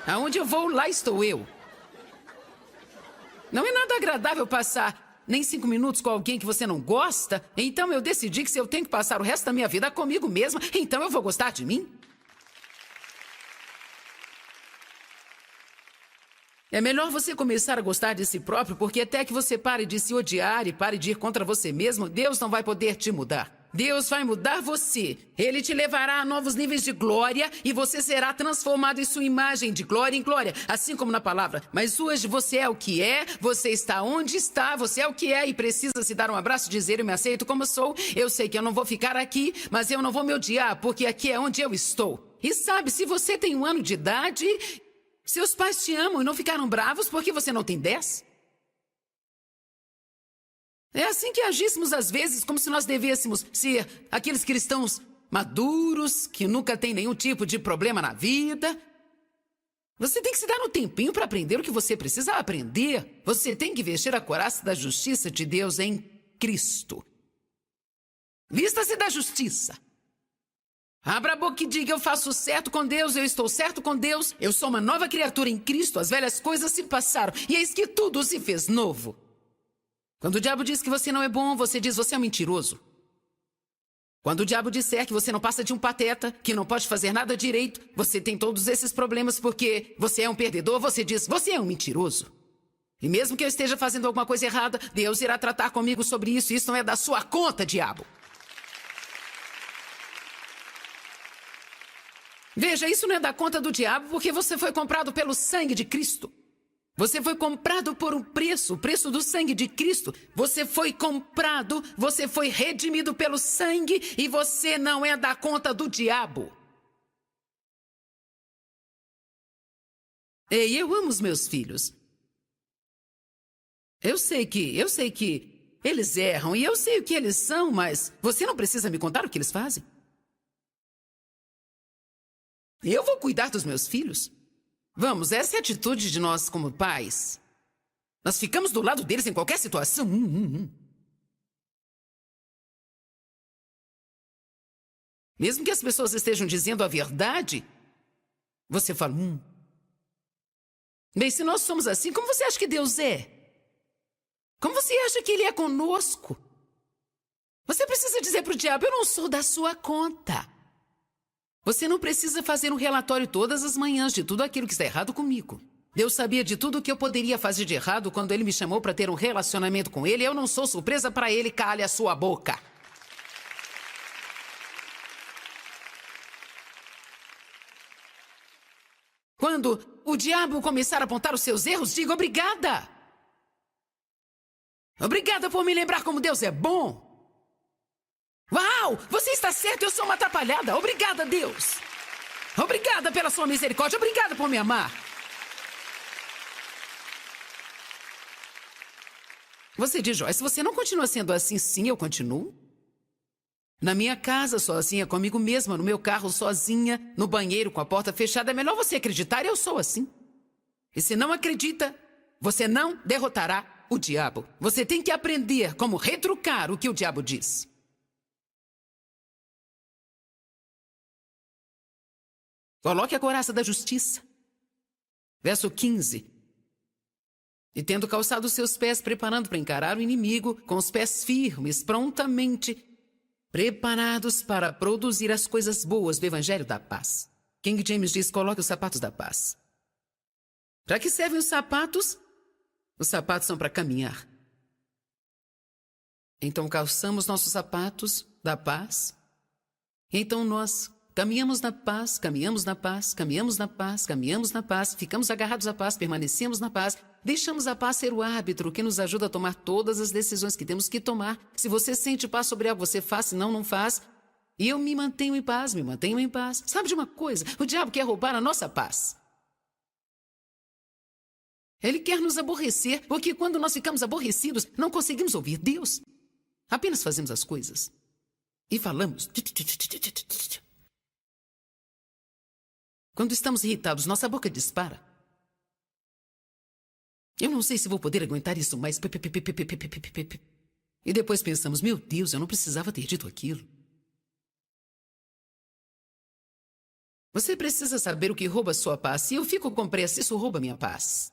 Aonde eu vou, lá estou eu. Não é nada agradável passar nem 5 minutos com alguém que você não gosta, então eu decidi que se eu tenho que passar o resto da minha vida comigo mesma, então eu vou gostar de mim. É melhor você começar a gostar de si próprio, porque até que você pare de se odiar e pare de ir contra você mesmo, Deus não vai poder te mudar. Deus vai mudar você. Ele te levará a novos níveis de glória e você será transformado em sua imagem de glória em glória, assim como na palavra. Mas hoje você é o que é, você está onde está, você é o que é e precisa se dar um abraço e dizer: eu me aceito como sou, eu sei que eu não vou ficar aqui, mas eu não vou me odiar, porque aqui é onde eu estou. E sabe, se você tem 1 ano de idade... Seus pais te amam e não ficaram bravos porque você não tem 10? É assim que agíssemos às vezes, como se nós devêssemos ser aqueles cristãos maduros, que nunca têm nenhum tipo de problema na vida. Você tem que se dar um tempinho para aprender o que você precisa aprender. Você tem que vestir a couraça da justiça de Deus em Cristo. Vista-se da justiça. Abra a boca e diga: eu faço certo com Deus, eu estou certo com Deus, eu sou uma nova criatura em Cristo, as velhas coisas se passaram, e eis que tudo se fez novo. Quando o diabo diz que você não é bom, você diz: você é um mentiroso. Quando o diabo disser que você não passa de um pateta, que não pode fazer nada direito, você tem todos esses problemas porque você é um perdedor, você diz: você é um mentiroso. E mesmo que eu esteja fazendo alguma coisa errada, Deus irá tratar comigo sobre isso, isso não é da sua conta, diabo. Veja, isso não é da conta do diabo porque você foi comprado pelo sangue de Cristo. Você foi comprado por um preço, o preço do sangue de Cristo. Você foi comprado, você foi redimido pelo sangue e você não é da conta do diabo. Ei, eu amo os meus filhos. Eu sei que eles erram e eu sei o que eles são, mas você não precisa me contar o que eles fazem. Eu vou cuidar dos meus filhos. Vamos, essa é a atitude de nós como pais. Nós ficamos do lado deles em qualquer situação. Mesmo que as pessoas estejam dizendo a verdade, você fala, Bem, se nós somos assim, como você acha que Deus é? Como você acha que Ele é conosco? Você precisa dizer para o diabo: eu não sou da sua conta. Você não precisa fazer um relatório todas as manhãs de tudo aquilo que está errado comigo. Deus sabia de tudo o que eu poderia fazer de errado quando Ele me chamou para ter um relacionamento com Ele. Eu não sou surpresa para Ele, cale a sua boca. Quando o diabo começar a apontar os seus erros, diga: obrigada. Obrigada por me lembrar como Deus é bom. Uau! Você está certo, eu sou uma atrapalhada. Obrigada, Deus. Obrigada pela sua misericórdia. Obrigada por me amar. Você diz: Joyce, você não continua sendo assim? Sim, eu continuo. Na minha casa, sozinha, comigo mesma, no meu carro, sozinha, no banheiro, com a porta fechada. É melhor você acreditar, eu sou assim. E se não acredita, você não derrotará o diabo. Você tem que aprender como retrucar o que o diabo diz. Coloque a couraça da justiça. Verso 15. E tendo calçado os seus pés, preparando para encarar o inimigo, com os pés firmes, prontamente, preparados para produzir as coisas boas do Evangelho da Paz. King James diz: coloque os sapatos da paz. Para que servem os sapatos? Os sapatos são para caminhar. Então calçamos nossos sapatos da paz. Então nós caminhamos na paz, caminhamos na paz, caminhamos na paz, caminhamos na paz, ficamos agarrados à paz, permanecemos na paz, Deixamos a paz ser o árbitro que nos ajuda a tomar todas as decisões que temos que tomar. Se você sente paz sobre algo, você faz, se não, não faz. E eu me mantenho em paz, me mantenho em paz. Sabe de uma coisa? O diabo quer roubar a nossa paz. Ele quer nos aborrecer, porque quando nós ficamos aborrecidos, não conseguimos ouvir Deus. Apenas fazemos as coisas e falamos. Quando estamos irritados, nossa boca dispara. Eu não sei se vou poder aguentar isso mais. E depois pensamos, meu Deus, eu não precisava ter dito aquilo. Você precisa saber o que rouba sua paz. Se eu fico com pressa, isso rouba minha paz.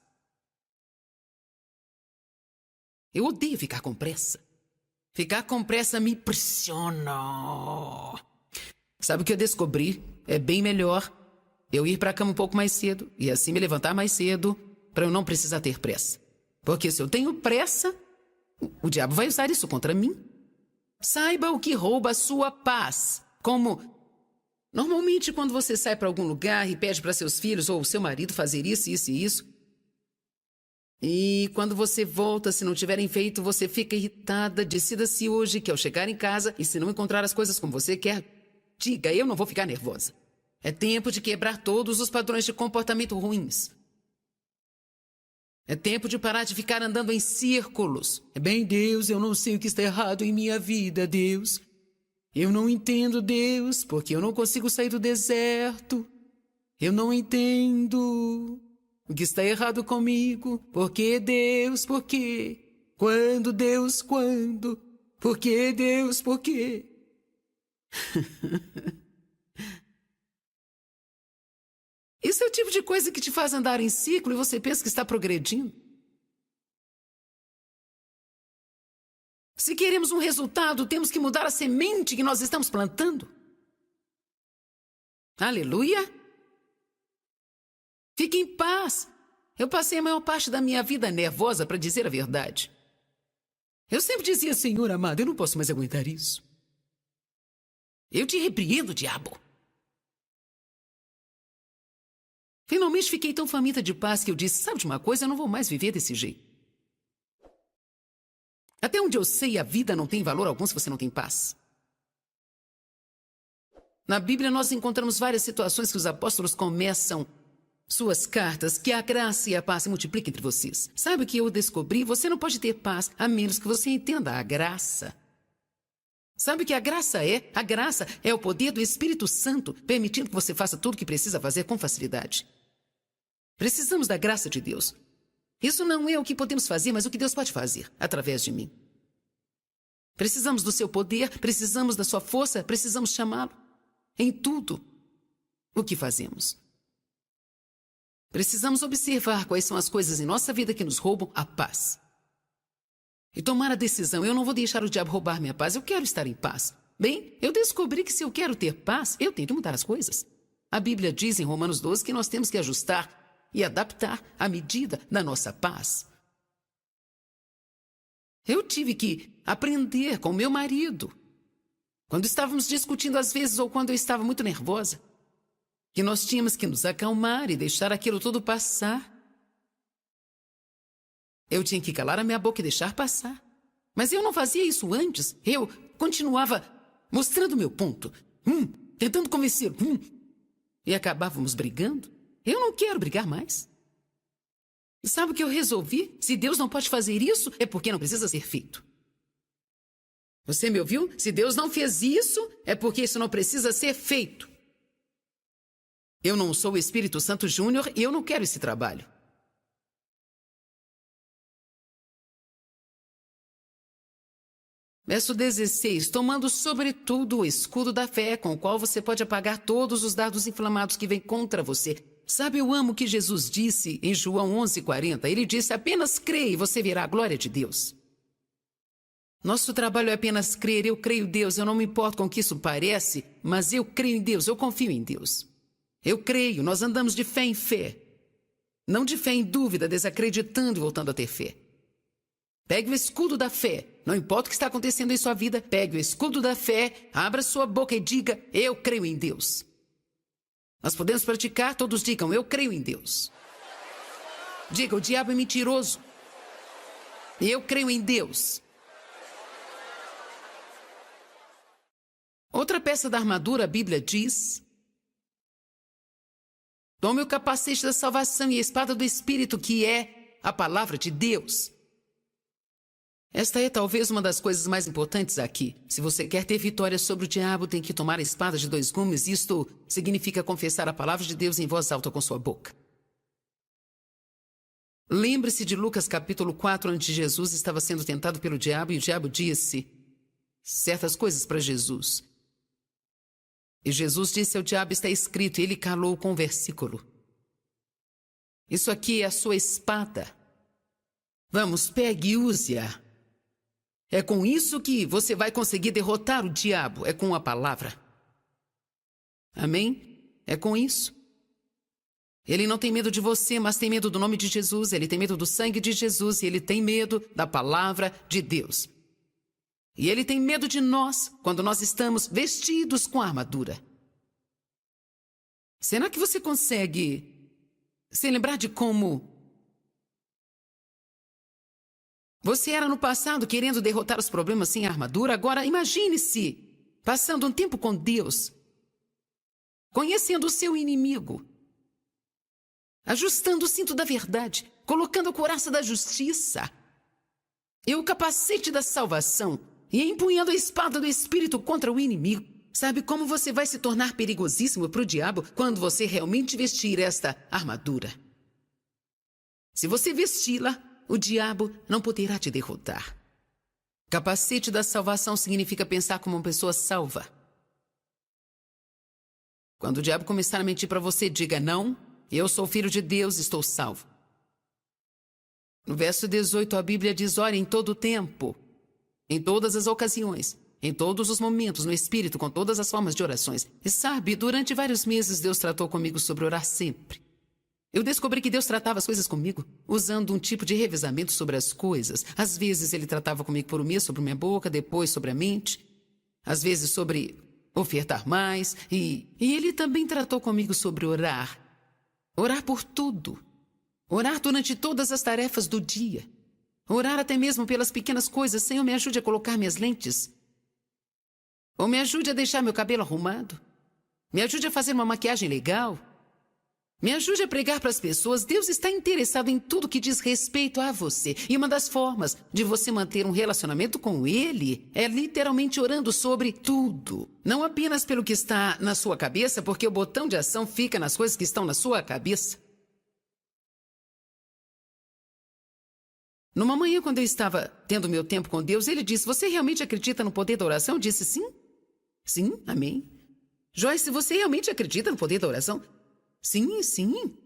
Eu odeio ficar com pressa. Ficar com pressa me pressiona. Sabe o que eu descobri? É bem melhor eu ir para a cama um pouco mais cedo e assim me levantar mais cedo para eu não precisar ter pressa. Porque se eu tenho pressa, o diabo vai usar isso contra mim. Saiba o que rouba a sua paz. Como normalmente quando você sai para algum lugar e pede para seus filhos ou seu marido fazer isso, isso e isso, e quando você volta, se não tiverem feito, você fica irritada. Decida-se hoje que ao chegar em casa e se não encontrar as coisas como você quer, diga, eu não vou ficar nervosa. É tempo de quebrar todos os padrões de comportamento ruins. É tempo de parar de ficar andando em círculos. Bem, Deus, eu não sei o que está errado em minha vida, Deus. Eu não entendo, Deus, porque eu não consigo sair do deserto. Eu não entendo o que está errado comigo. Por que, Deus, por quê? Quando, Deus, quando? Por que, Deus, por quê? Isso é o tipo de coisa que te faz andar em ciclo e você pensa que está progredindo. Se queremos um resultado, temos que mudar a semente que nós estamos plantando. Aleluia! Fique em paz. Eu passei a maior parte da minha vida nervosa, para dizer a verdade. Eu sempre dizia, Senhor amado, eu não posso mais aguentar isso. Eu te repreendo, diabo. Finalmente fiquei tão faminta de paz que eu disse, sabe de uma coisa, eu não vou mais viver desse jeito. Até onde eu sei, a vida não tem valor algum se você não tem paz. Na Bíblia nós encontramos várias situações que os apóstolos começam suas cartas, que a graça e a paz se multipliquem entre vocês. Sabe o que eu descobri? Você não pode ter paz a menos que você entenda a graça. Sabe o que a graça é? A graça é o poder do Espírito Santo, permitindo que você faça tudo o que precisa fazer com facilidade. Precisamos da graça de Deus. Isso não é o que podemos fazer, mas o que Deus pode fazer através de mim. Precisamos do seu poder, precisamos da sua força, precisamos chamá-lo em tudo o que fazemos. Precisamos observar quais são as coisas em nossa vida que nos roubam a paz. E tomar a decisão, eu não vou deixar o diabo roubar minha paz, eu quero estar em paz. Bem, eu descobri que se eu quero ter paz, eu tenho que mudar as coisas. A Bíblia diz em Romanos 12 que nós temos que ajustar e adaptar à medida da nossa paz. Eu tive que aprender com meu marido, quando estávamos discutindo às vezes ou quando eu estava muito nervosa, que nós tínhamos que nos acalmar e deixar aquilo tudo passar. Eu tinha que calar a minha boca e deixar passar. Mas eu não fazia isso antes. Eu continuava mostrando meu ponto, tentando convencer, e acabávamos brigando. Eu não quero brigar mais. E sabe o que eu resolvi? Se Deus não pode fazer isso, é porque não precisa ser feito. Você me ouviu? Se Deus não fez isso, é porque isso não precisa ser feito. Eu não sou o Espírito Santo Júnior e eu não quero esse trabalho. Verso 16. Tomando sobretudo o escudo da fé, com o qual você pode apagar todos os dardos inflamados que vêm contra você. Sabe, eu amo o que Jesus disse em João 11:40. Ele disse, apenas creia e você verá a glória de Deus. Nosso trabalho é apenas crer. Eu creio em Deus, eu não me importo com o que isso parece, mas eu creio em Deus, eu confio em Deus. Eu creio, nós andamos de fé em fé. Não de fé em dúvida, desacreditando e voltando a ter fé. Pegue o escudo da fé. Não importa o que está acontecendo em sua vida, pegue o escudo da fé, abra sua boca e diga, eu creio em Deus. Nós podemos praticar, todos digam, eu creio em Deus. Diga, o diabo é mentiroso. E eu creio em Deus. Outra peça da armadura, a Bíblia diz: tome o capacete da salvação e a espada do Espírito, que é a palavra de Deus. Esta é talvez uma das coisas mais importantes aqui. Se você quer ter vitória sobre o diabo, tem que tomar a espada de 2 gumes. Isto significa confessar a palavra de Deus em voz alta com sua boca. Lembre-se de Lucas capítulo 4, onde Jesus estava sendo tentado pelo diabo e o diabo disse certas coisas para Jesus. E Jesus disse ao diabo: está escrito, e ele calou com o versículo. Isso aqui é a sua espada. Vamos, pegue e use-a. É com isso que você vai conseguir derrotar o diabo. É com a palavra. Amém? É com isso. Ele não tem medo de você, mas tem medo do nome de Jesus. Ele tem medo do sangue de Jesus e ele tem medo da palavra de Deus. E ele tem medo de nós quando nós estamos vestidos com a armadura. Será que você consegue se lembrar de como você era no passado querendo derrotar os problemas sem armadura? Agora imagine-se passando um tempo com Deus, conhecendo o seu inimigo, ajustando o cinto da verdade, colocando a couraça da justiça e o capacete da salvação e empunhando a espada do Espírito contra o inimigo. Sabe como você vai se tornar perigosíssimo para o diabo quando você realmente vestir esta armadura? Se você vesti-la, o diabo não poderá te derrotar. Capacete da salvação significa pensar como uma pessoa salva. Quando o diabo começar a mentir para você, diga: não, eu sou filho de Deus, estou salvo. No verso 18, a Bíblia diz: ore em todo o tempo, em todas as ocasiões, em todos os momentos, no Espírito, com todas as formas de orações. E sabe, durante vários meses Deus tratou comigo sobre orar sempre. Eu descobri que Deus tratava as coisas comigo usando um tipo de revezamento sobre as coisas. Às vezes ele tratava comigo por um mês sobre minha boca, depois sobre a mente. Às vezes sobre ofertar mais. E ele também tratou comigo sobre orar. Orar por tudo. Orar durante todas as tarefas do dia. Orar até mesmo pelas pequenas coisas. Senhor, me ajude a colocar minhas lentes. Ou me ajude a deixar meu cabelo arrumado. Me ajude a fazer uma maquiagem legal. Me ajude a pregar para as pessoas. Deus está interessado em tudo que diz respeito a você. E uma das formas de você manter um relacionamento com Ele é literalmente orando sobre tudo. Não apenas pelo que está na sua cabeça, porque o botão de ação fica nas coisas que estão na sua cabeça. Numa manhã, quando eu estava tendo meu tempo com Deus, Ele disse: você realmente acredita no poder da oração? Eu disse: sim. Sim, amém. Joyce, você realmente acredita no poder da oração? Sim, sim.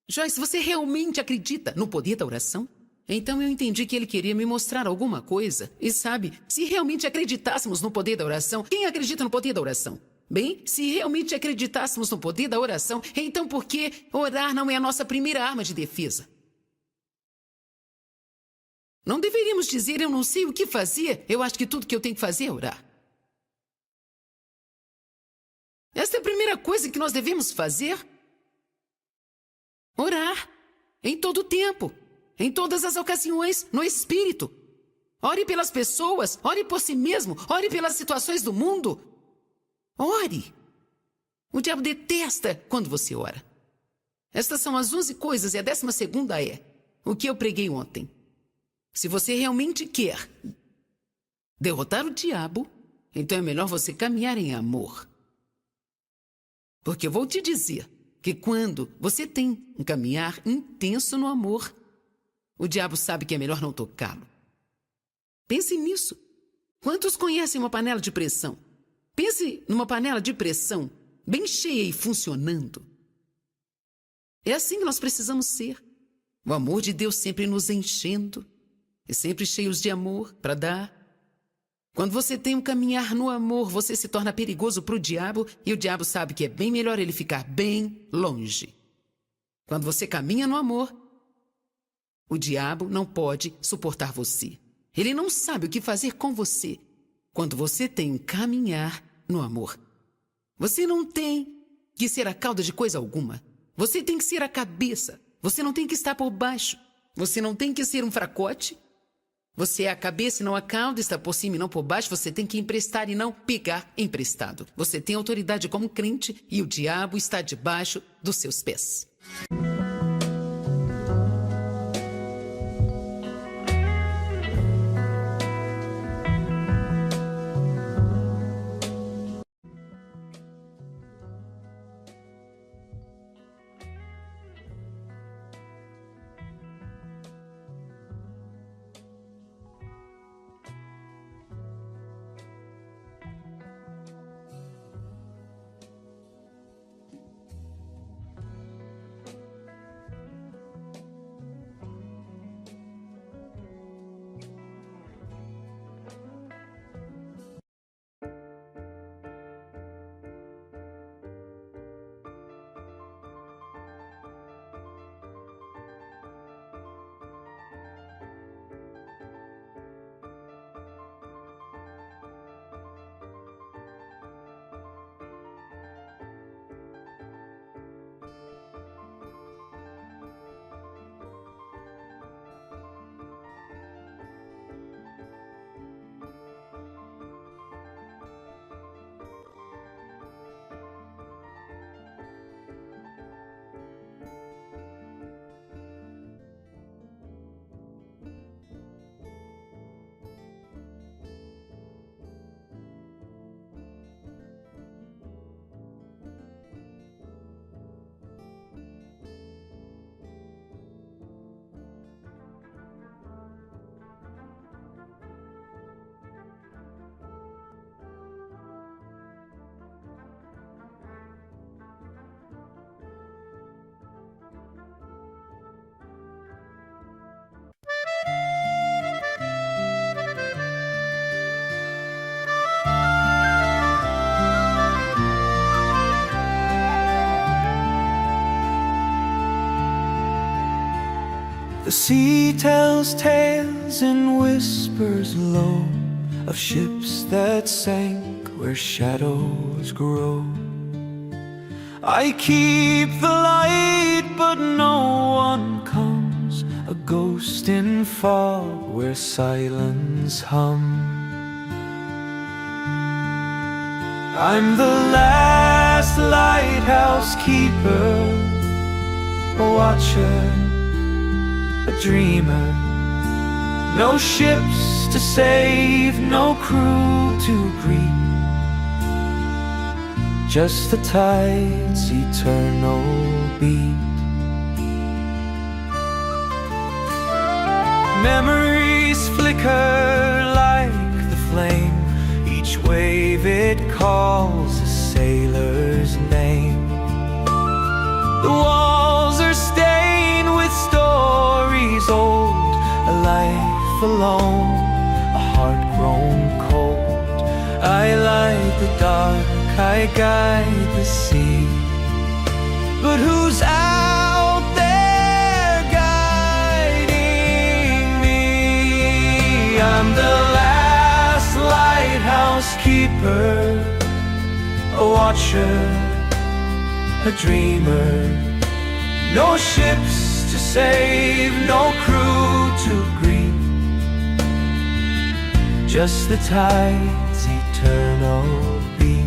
Joyce, você realmente acredita no poder da oração? Então eu entendi que ele queria me mostrar alguma coisa. E sabe, se realmente acreditássemos no poder da oração, quem acredita no poder da oração? Bem, se realmente acreditássemos no poder da oração, então por que orar não é a nossa primeira arma de defesa? Não deveríamos dizer: eu não sei o que fazer, eu acho que tudo que eu tenho que fazer é orar. Esta é a primeira coisa que nós devemos fazer. Orar. Em todo o tempo. Em todas as ocasiões. No Espírito. Ore pelas pessoas. Ore por si mesmo. Ore pelas situações do mundo. Ore. O diabo detesta quando você ora. Estas são as 11 coisas e a 12ª é o que eu preguei ontem. Se você realmente quer derrotar o diabo, então é melhor você caminhar em amor. Porque eu vou te dizer que quando você tem um caminhar intenso no amor, o diabo sabe que é melhor não tocá-lo. Pense nisso. Quantos conhecem uma panela de pressão? Pense numa panela de pressão bem cheia e funcionando. É assim que nós precisamos ser. O amor de Deus sempre nos enchendo e sempre cheios de amor para dar. Quando você tem um caminhar no amor, você se torna perigoso para o diabo e o diabo sabe que é bem melhor ele ficar bem longe. Quando você caminha no amor, o diabo não pode suportar você. Ele não sabe o que fazer com você. Quando você tem um caminhar no amor, você não tem que ser a cauda de coisa alguma. Você tem que ser a cabeça. Você não tem que estar por baixo. Você não tem que ser um fracote. Você é a cabeça e não a cauda, está por cima e não por baixo. Você tem que emprestar e não pegar emprestado. Você tem autoridade como crente e o diabo está debaixo dos seus pés. The sea tells tales and whispers low of ships that sank where shadows grow. I keep the light but no one comes, a ghost in fog where silence hums. I'm the last lighthouse keeper, a watcher, a dreamer. No ships to save, no crew to greet, just the tide's eternal beat. Memories flicker like the flame, each wave it calls a sailor's name. The walls are stained with stories old, a life alone, a heart grown cold. I light the dark, I guide the sea, but who's out there guiding me? I'm the last lighthouse keeper, a watcher, a dreamer. No ships to save, no crew to greet, just the tide's eternal beat.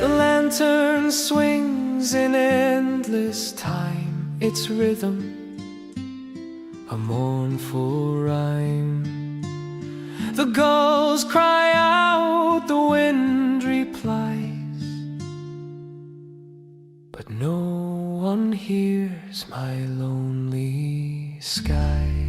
The lantern swings in endless time, its rhythm a mournful rhyme. The gulls cry out, the wind replies, but no one hears my lonely sky.